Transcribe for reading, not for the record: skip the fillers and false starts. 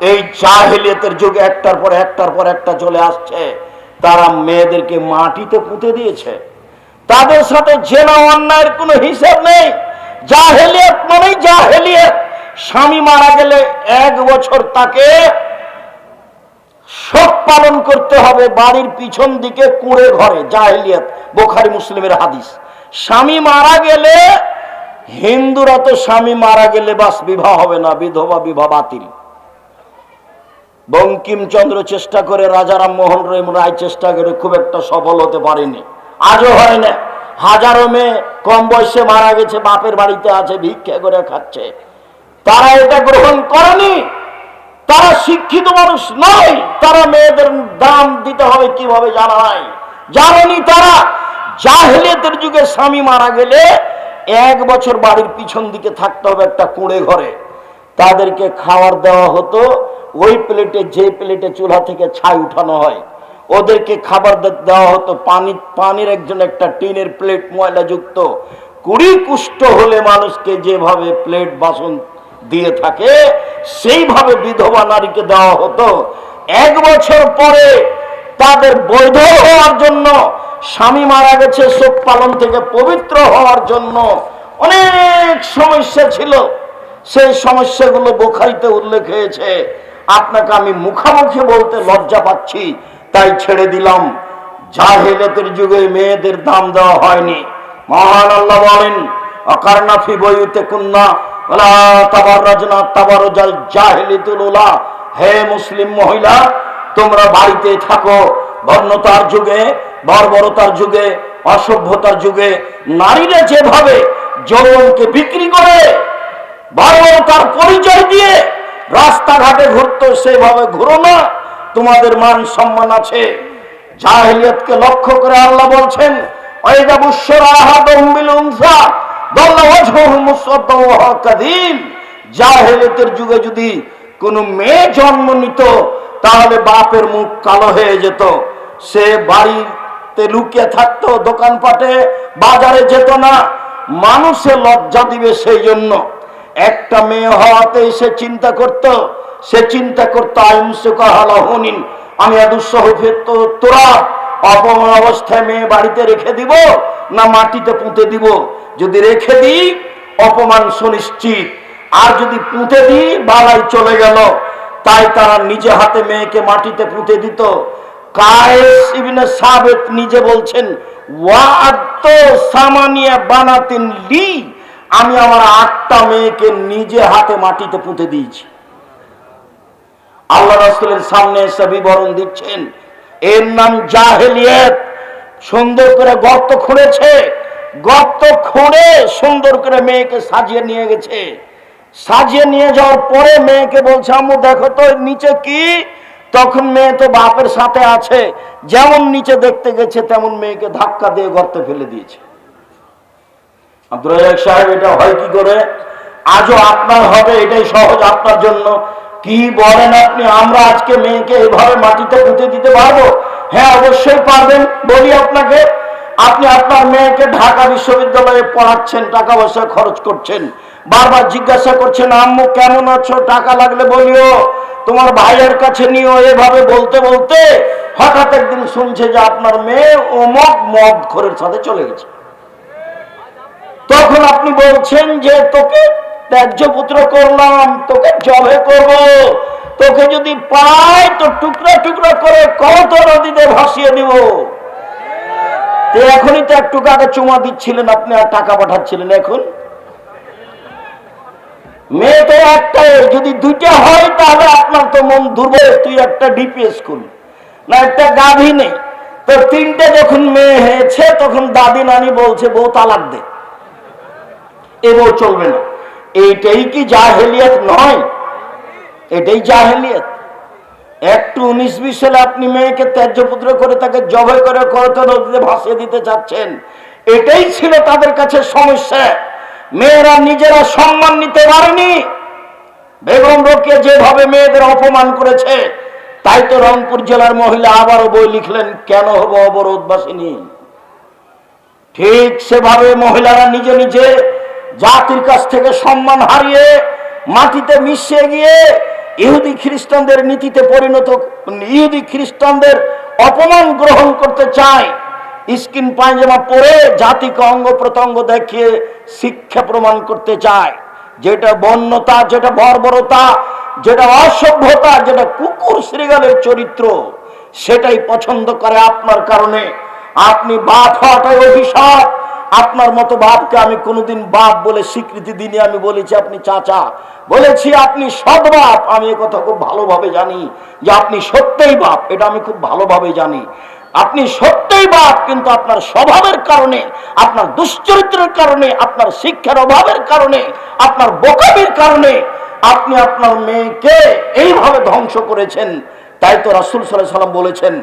এই জাহেলিয়াতের যুগে একটার পর একটা চলে আসছে, তারা মেয়েদেরকে মাটিতে পুঁতে দিয়েছে। তাদের সাথে জেনা অন্যায়ের কোনো হিসাব নেই। জাহেলিয়াত মানেই জাহেলিয়াত। স্বামী মারা গেলে 1 বছর তাকে শোক পালন করতে হবে বাড়ির পিছন দিকে কুঁড়ে ঘরে। জাহেলিয়াত, বুখারী মুসলিমের হাদিস। স্বামী মারা গেলে, হিন্দুরা তো স্বামী মারা গেলে বাস বিবাহ হবে না, বিধবা বিবাহ বাতিল। বঙ্কিমচন্দ্র চেষ্টা করে, রাজা রামমোহন রায় চেষ্টা করে, খুব একটা সফল হতে পারেনি, আজও হয় না। হাজারো মেয়ে কম বয়সে মারা গেছে, বাপের বাড়িতে আছে, ভিক্ষা করে খাচ্ছে। তারা এটা গ্রহণ করেনি, তারা শিক্ষিত মানুষ নয়। তারা মেয়েদের দাম দিতে হবে কিভাবে জানা নাই, জানেনি তারা। জাহেলিয়াতের যুগে স্বামী মারা গেলে 1 বছর বাড়ির পিছন দিকে থাকতে হবে একটা কুঁড়ে ঘরে। তাদেরকে খাবার দেওয়া হতো ওই প্লেটে, যে প্লেটে চুলা থেকে ছাই উঠানো হয়, ওদেরকে খাবার দেওয়া হতো পানির একটা টিনের প্লেট ময়লাযুক্ত। 20 কুষ্ঠ হলে মানুষকে যেভাবে প্লেট বাসন দিয়ে থাকে, সেইভাবে বিধবা নারীকে দেওয়া হতো। 1 বছর পরে তাদের বৈধ হওয়ার জন্য, স্বামী মারা গেছে শোক পালন থেকে পবিত্র হওয়ার জন্য অনেক সমস্যা ছিল। সেই সমস্যাগুলো বুখারীতে উল্লেখ হয়েছে। আপনাকে আমি মুখামুখি বলতে লজ্জা পাচ্ছি, তাই ছেড়ে দিলাম। জাহেলিয়াতের যুগে মেয়েদের দাম দেওয়া হয়নি। মহান আল্লাহ বলেন, অকারনা ফি বুয়ুতিকুন্না ওয়ালা তাবাররাজনা তাবারুজাল জাহিলিয়াতুল উলা। হে মুসলিম মহিলা, তোমরা বাড়িতে থাকো। বর্ণতার যুগে, বর্বরতার যুগে, অসভ্যতার যুগে নারীরা যেভাবে যৌবনকে বিক্রি করে, বর্বরতার পরিচয় দিয়ে রাস্তাঘাটে ঘুরতো, সেভাবে ঘুরো না, তোমাদের মান সম্মান আছে। জাহেলিয়াতকে লক্ষ্য করে আল্লাহ বলছেন, ওয়াইদা বুশরা আহাদুহুম বিল উনসা দাল্লা ওয়াজহুহু মুসওয়াদ্দান ওয়া হুয়া কাযীম। জাহেলিয়াতের যুগে যদি কোনো মেয়ে জন্ম নিত, তাহলে বাপের মুখ কালো হয়ে যেত। সে বাড়িতে লুকিয়ে থাকতো, দোকানপাটে বাজারে যেত না, মানুষে লজ্জা দিবে সেই জন্য। একটা মেয়ে হওয়াতে সে চিন্তা করত আইমসুকাহালাহুনিন, আমি তোরা অপমান অবস্থায় মেয়ে বাড়িতে রেখে দিব না মাটিতে পুঁতে দিব? যদি রেখে দিই অপমান সুনিশ্চিত, আর যদি পুঁতে দিই বালাই চলে গেল। তাই তারা নিজে হাতে মেয়েকে মাটিতে পুঁতে দিত। কায়েস ইবনে সাবিত নিজে বলছেন, ওয়াআদতু সামানিয়া বানাতিন লি, আমি আমার 8টা মেয়েকে নিজে হাতে মাটিতে পুঁতে দিয়েছি। আল্লাহ রাসূলের সামনে এসে বিবরণ দিচ্ছেন, এর নাম জাহেলিয়াত। সুন্দর করে গর্ত খুঁড়েছে, গর্ত খুঁড়ে সুন্দর করে মেয়েকে সাজিয়ে নিয়ে গেছে। সাজিয়ে নিয়ে যাওয়ার পরে মেয়েকে বলছে, আম্মু দেখো তো নিচে কি? তখন মেয়ে তো বাপের সাথে আছে, যেমন নিচে দেখতে গেছে তেমন মেয়েকে ধাক্কা দিয়ে গর্তে ফেলে দিয়েছে। আব্দুর রাজ্জাক সাহেব, এটা হয় কি করে? আজও আপনার হবে, এটাই সহজ আপনার জন্য। কি বলেন আপনি? আমরা আজকে মেয়েকে এভাবে মাটিতে পুঁতে দিতে পারবো? হ্যাঁ, অবশ্যই পারবেন। বলি আপনাকে, আপনি আপনার মেয়েকে ঢাকা বিশ্ববিদ্যালয়ে পড়াচ্ছেন, টাকা পয়সা খরচ করছেন, বারবার জিজ্ঞাসা করছেন, আম্মু কেমন আছো, টাকা লাগলে বলিও, তোমার ভাইয়ের কাছে নিও। এভাবে বলতে বলতে হঠাৎ একদিন শুনছে যে আপনার মেয়ে অমুক মদখোরের সাথে চলে গেছে। তখন আপনি বলছেন যে তোকে ত্যায্য পুত্র করলাম, তোকে জবে করব, তোকে যদি পাই তো টুকরা টুকরা করে কত নদীতে ভাসিয়ে দিব। এখনই তো একটু আগে চুমা দিচ্ছিলেন আপনি, আর টাকা পাঠাচ্ছিলেন। এখন মেয়ে তো একটাই, যদি 2টা হয় তাহলে আপনার তো মন দুর্বল। তুই একটা ডিপি স্কুল না, একটা গাভী নেই, তো 3টে যখন মেয়ে হয়েছে তখন দাদি নানি বলছে বউ তালাক দে, এ বউ চলবে না। এইটাই কি জাহেলিয়াত নয়? এটাই জাহেলিয়াত। একটু 19-20 সালে আপনি মেয়েকে ত্যায্যপুত্র করে তাকে জবে করে কত নদীতে ভাসিয়ে দিতে চাচ্ছেন। এটাই ছিল তাদের কাছে সমস্যা। মেয়েরা নিজেরা সম্মান নিতে পারেনি। বেগম রোকেয়া যেভাবে মেয়েদের অপমান করেছে, তাই তো রংপুর জেলার মহিলা আবারও বই লিখলেন, কেন হবো অবরোধবাসিনী। ঠিক সেভাবে মহিলারা নিজে নিজে জাতির কাছ থেকে সম্মান হারিয়ে মাটিতে মিশে গিয়ে ইহুদি খ্রিস্টানদের নীতিতে পরিণত, ইহুদি খ্রিস্টানদের অপমান গ্রহণ করতে চায়, স্কিন পায়জামা পরে জাতিকে অঙ্গ প্রত্যঙ্গ দেখিয়ে শিক্ষা প্রমাণ করতে চায়, যেটা বন্যতা, যেটা বর্বরতা, যেটা অসভ্যতা, যেটা কুকুর শ্রীগালের চরিত্র, সেটাই পছন্দ করে আপনার কারণে। আপনি বাপ হওয়াটাই অভিশাপ। আপনার মতো বাপকে আমি কোনোদিন বাপ বলে স্বীকৃতি দিইনি। আমি বলেছি আপনি চাচা, বলেছি আপনি সৎ বাপ। আমি এ কথা খুব ভালোভাবে জানি যে আপনি সত্যই বাপ, এটা আমি খুব ভালোভাবে জানি। আপনি সত্যই বাপ, কিন্তু আপনার স্বভাবের কারণে, আপনার দুশ্চরিত্রের কারণে, আপনার শিক্ষার অভাবের কারণে, আপনার বোকামির কারণে আপনি আপনার মেয়েকে এইভাবে ধ্বংস করেছেন। তাই তো রাসূল সাল্লাল্লাহু আলাইহি ওয়াসাল্লাম বলেছেন,